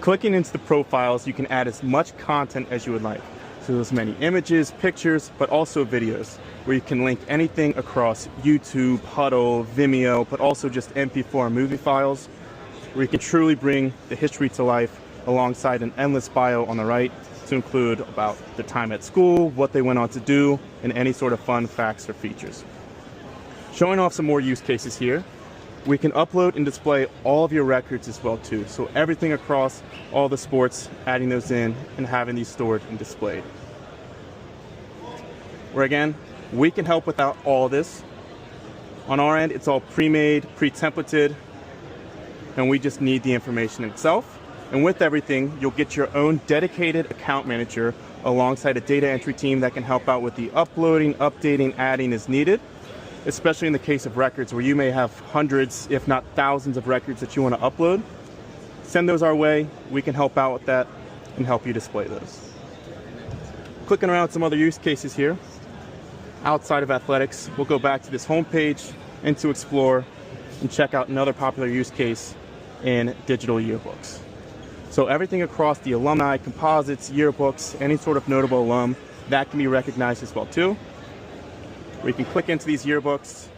Clicking into the profiles, you can add as much content as you would like. So there's many images, pictures, but also videos, where you can link anything across YouTube, Huddle, Vimeo, but also just MP4 movie files, where you can truly bring the history to life alongside an endless bio on the right to include about their time at school, what they went on to do, and any sort of fun facts or features. Showing off some more use cases here, we can upload and display all of your records as well too. So everything across all the sports, adding those in and having these stored and displayed. Where again, we can help without all this. On our end, it's all pre-made, pre-templated, and we just need the information itself. And with everything, you'll get your own dedicated account manager alongside a data entry team that can help out with the uploading, updating, adding as needed, especially in the case of records where you may have hundreds, if not thousands of records that you want to upload. Send those our way. We can help out with that and help you display those. Clicking around some other use cases here. Outside of athletics, we'll go back to this homepage and to explore and check out another popular use case in digital yearbooks. So everything across the alumni, composites, yearbooks, any sort of notable alum, that can be recognized as well too. We can click into these yearbooks